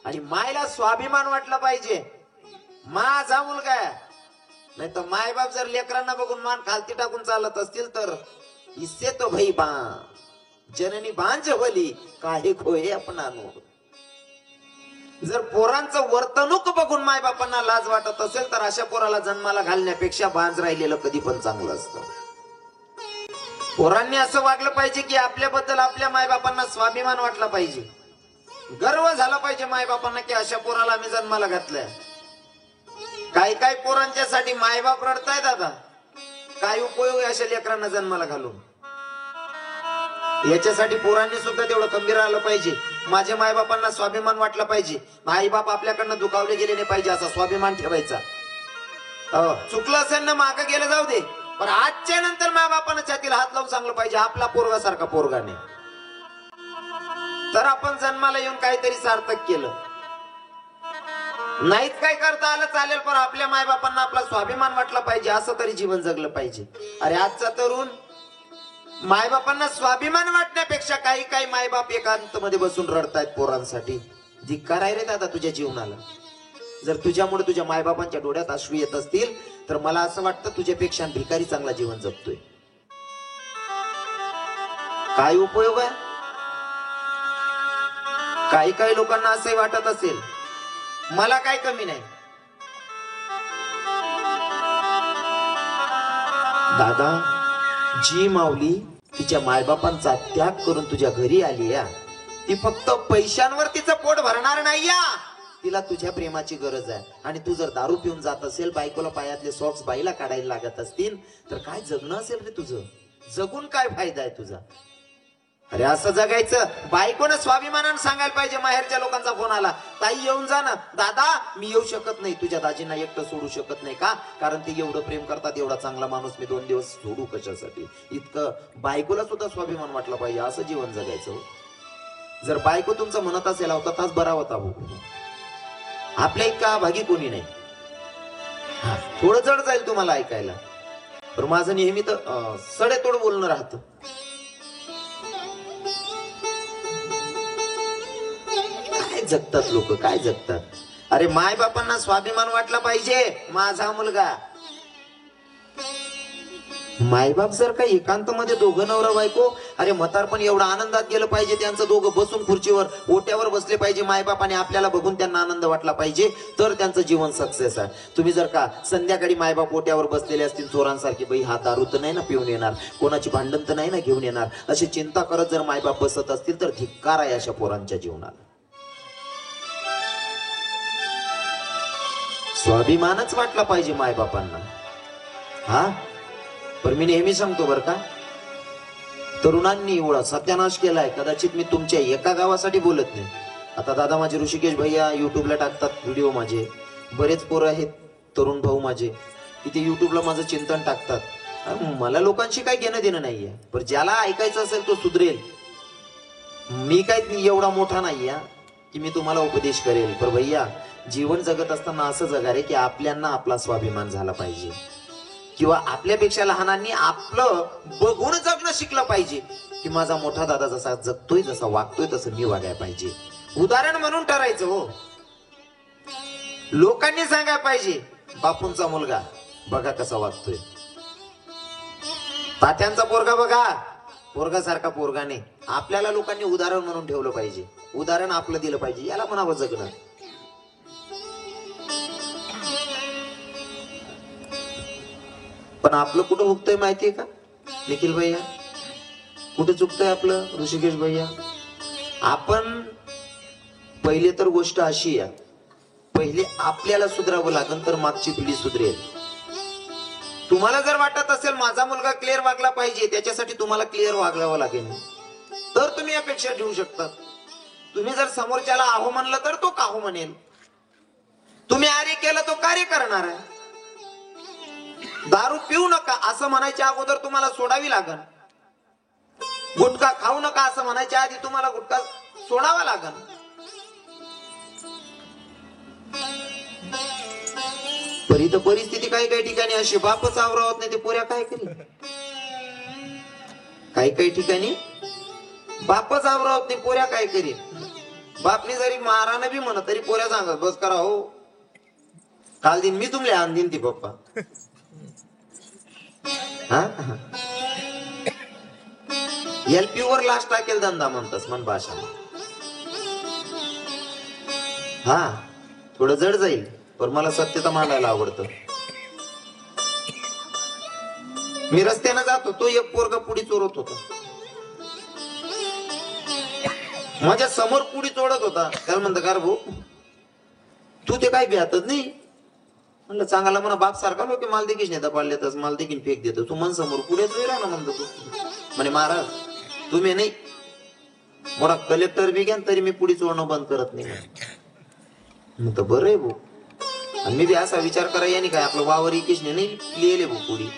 आणि मायला स्वाभिमान वाटला पाहिजे, माझा मुलगा आहे. नाही तर मायबाप जर लेकरांना बघून मान खालती टाकून चालत असतील तर इससे तो भाई बा जननी बांझ भली काही खोये अपनानो. जर पोरांचं वर्तणूक बघून मायबापांना लाज वाटत असेल तर अशा पोराला जन्माला घालण्यापेक्षा बांझ राहिलेलं कधी पण चांगलं असतं. पोरांनी असं वागलं पाहिजे की आपल्याबद्दल आपल्या मायबापांना स्वाभिमान वाटला पाहिजे, गर्व झाला पाहिजे मायबापांना की अशा पोराला आम्ही जन्माला घातलंय. काही काही पोरांच्यासाठी मायबाप रडतायत दादा, काय उपयोग अशा लेकरांना जन्माला घालून. याच्यासाठी पोरांनी सुद्धा तेवढं खंबीर राहिलं पाहिजे. माझ्या मायबापांना स्वाभिमान वाटला पाहिजे, आईबाप आपल्याकडनं दुखावले गेले नाही पाहिजे असा स्वाभिमान ठेवायचा. चुकलं असेल ना मागं गेलं जाऊ दे, पण आजच्या नंतर मायबापांना छातीला हात लावून सांगलं पाहिजे आपला पोरगा सारखा पोरगा नाही, तर आपण जन्माला येऊन काहीतरी सार्थक केलं. नाहीच काय करता आलं चालेल, पण आपल्या मायबापांना आपला स्वाभिमान वाटला पाहिजे, असं तरी जीवन जगलं पाहिजे. अरे आजचा तरुण मायबापांना स्वाभिमान वाटण्यापेक्षा काही काही मायबाप एकांत मध्ये बसून रडतायत पोरांसाठी. धिक्कार आहे रे दादा तुझ्या जीवनाला. जर तुझ्यामुळे तुझ्या मायबापांच्या डोळ्यात अश्रू येत असतील तर मला असं वाटतं तुझ्यापेक्षा भिकारी चांगला जीवन जगतोय. काय उपयोग आहे. काही काही लोकांना असंही वाटत असेल मला काय कमी नाही. दादा, जी माऊली तिच्या मायबापांचा त्याग करून तुझ्या घरी आली या, ती फक्त पैशांवर तिचं पोट भरणार नाही या, तिला तुझ्या प्रेमाची गरज आहे. आणि तू जर दारू पिऊन जात असेल, बायकोला पायातले सॉक्स बाईला काढायला लागत असतील तर काय जगणं असेल रे तुझं. जगून काय फायदा आहे तुझा. अरे असं जगायचं. बायकोनं स्वाभिमानानं सांगायला पाहिजे. माहेरच्या लोकांचा फोन आला, ताई येऊन जा ना. दादा मी येऊ शकत नाही, तुझ्या दाजींना एकटं सोडू शकत नाही का, कारण ते एवढं प्रेम करतात, एवढा चांगला माणूस मी 2 दिवस सोडू कशासाठी. इतकं बायकोला सुद्धा स्वाभिमान वाटला पाहिजे. असं जीवन जगायचं. जर बायको तुमचं म्हणत असेल होता तास बरा होता हो, आपल्या इतका भागी कोणी नाही. थोडं जड जाईल तुम्हाला ऐकायला, पण माझं नेहमी तर सडेतोड बोलणं राहतं. काय जगतात लोक, काय जगतात. अरे माय बापांना स्वाभिमान वाटला पाहिजे. माझा मुलगा, मायबाप जर का एकांत मध्ये दोघं नवरा बायको, अरे म्हातारपण एवढं आनंदात गेलं पाहिजे त्यांचं, दोघं बसून खुर्चीवर ओट्यावर बसले पाहिजे मायबाप, आणि आपल्याला बघून त्यांना आनंद वाटला पाहिजे, तर त्यांचं जीवन सक्सेस आहे. तुम्ही जर का संध्याकाळी मायबाप ओट्यावर बसलेले असतील चोरांसारखे, बाई हा दारू तर नाही ना पिऊन येणार, कोणाची भांडण तर नाही ना घेऊन येणार, अशी चिंता करत जर मायबाप बसत असतील तर धिक्कार आहे अशा पोरांच्या जीवनाला. स्वाभिमानच वाटला पाहिजे मायबापांना. हा, पण मी नेहमी सांगतो बर का, तरुणांनी एवढा सत्यानाश केलाय. कदाचित मी तुमच्या एका गावासाठी बोलत नाही. आता दादा माझे ऋषिकेश भैया युट्यूबला टाकतात व्हिडिओ, माझे बरेच पोरं आहेत तरुण भाऊ माझे, तिथे युट्यूबला माझं चिंतन टाकतात. मला लोकांशी काही घेणं देणं नाहीये, पण ज्याला ऐकायचं असेल तो सुधरेल. मी काही एवढा मोठा नाहीये की मी तुम्हाला उपदेश करेल, पण भैया जीवन जगत असताना असं जगा रे की आपल्यांना आपला स्वाभिमान झाला पाहिजे, किंवा आपल्यापेक्षा लहानांनी आपलं बघून जगणं शिकलं पाहिजे, की माझा मोठा दादा जसा जगतोय, जसा वागतोय तसं मी वागायला पाहिजे. उदाहरण म्हणून ठरायचं हो. लोकांनी सांगायला पाहिजे बापूंचा मुलगा बघा कसा वागतोय, तात्यांचा पोरगा बघा पोरगा सारखा पोरगा नाही. आपल्याला लोकांनी उदाहरण म्हणून ठेवलं पाहिजे, उदाहरण आपलं दिलं पाहिजे, याला म्हणावं जगणं. पण आपलं कुठं हुकतंय माहितीये का निखिल भैया, कुठे चुकतंय आपलं ऋषिकेश भैया. आपण पहिले तर गोष्ट अशी आहे, पहिले आपल्याला सुधारावं लागेल तर मागची पिढी सुधरेल. तुम्हाला जर वाटत असेल माझा मुलगा क्लिअर वागला पाहिजे, त्याच्यासाठी तुम्हाला क्लिअर वागावं लागेल, तर तुम्ही अपेक्षा ठेवू शकता. तुम्ही जर समोरच्याला आहो म्हणलं तर तो काहो म्हणेल, तुम्ही आर्य केलं तो कार्य करणार आहे. दारू पिऊ नका असं म्हणायच्या अगोदर तुम्हाला सोडावी लागल, गुटखा खाऊ नका असं म्हणायच्या आधी तुम्हाला गुटखा सोडावा लागल. परिस्थिती काही काही ठिकाणी अशी बापच आवरावत नाही ते पोऱ्या काय करेल. काही काही ठिकाणी बापच आवरावत नाही पोऱ्या काय करेल. बापनी जरी मारानं बी म्हणत तरी पोऱ्या सांगत बस करा हो, काल दिन मी तुमले आण दिन ती पप्पा. हा एलपी वर लास्ट टाकेल धंदा म्हणतस मन भाषा. हा थोडं जड जाईल पण मला सत्यता मांडायला आवडतं. मी रस्त्यानं जातो तो एक पोरगा पुढी चोरत होता, माझ्या समोर पुढी चोरत होता. त्याला म्हणतं का रे भाऊ तू ते काही भ्यातच नाही. म्हणलं चांगला म्हणा बाप सारखा लोक माल देखील नेता पाडलेतच माल देखील फेक देतो तू मन समोर पुढे चोरा ना म्हणतो तू. म्हणे महाराज तुम्ही नाही मोरा कलेक्टर बी घ्या तरी मी पुढे चोरणं बंद करत नाही. म्हणतो बरं आहे भाऊ. आणि मी बी असा विचार करा याने काय आपलं वावर इकेशने नाही लिहिले भाऊ पुढे.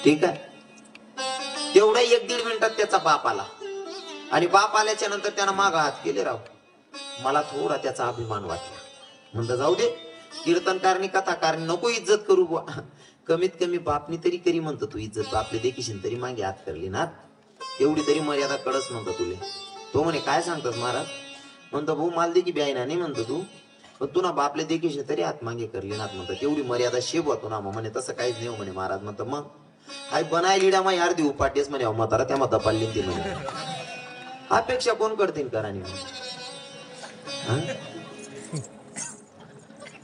ठीक आहे तेवढा 1-1.5 मिनिटात त्याचा बाप आला आणि बाप आल्याच्या नंतर त्यानं माग हात केले. राव मला थोडा त्याचा अभिमान वाटला. म्हणतं जाऊ दे कीर्तनकारणी कथाकारणी नको इज्जत करू बुवा, कमीत कमी बापनी तरी करी म्हणतो तू इज्जत. आपले देखील तरी मागे हात करली ना एवढी तरी मर्यादा कडस म्हणतो तुले. तो म्हणे काय सांगतोस महाराज. म्हणतो भाऊ माल देखी ब्यायना नाही म्हणतो तू पण तू ना बापले देखील तरी हात मागे करली ना म्हणतो तेवढी मर्यादा शेब होतो ना. मग म्हणे तसं काहीच नाही म्हणे महाराज. म्हणतो मग हाय बनाय लिडा मग यार देऊ पाटीस म्हणे म्हातारा त्या मता पाडली ती म्हणे. अपेक्षा कोण करतील करानी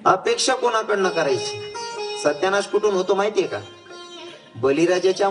अपेक्षा कोणाकडनं करायची. सत्यानाश कुठून होतो माहितीये का. बलिराजाच्या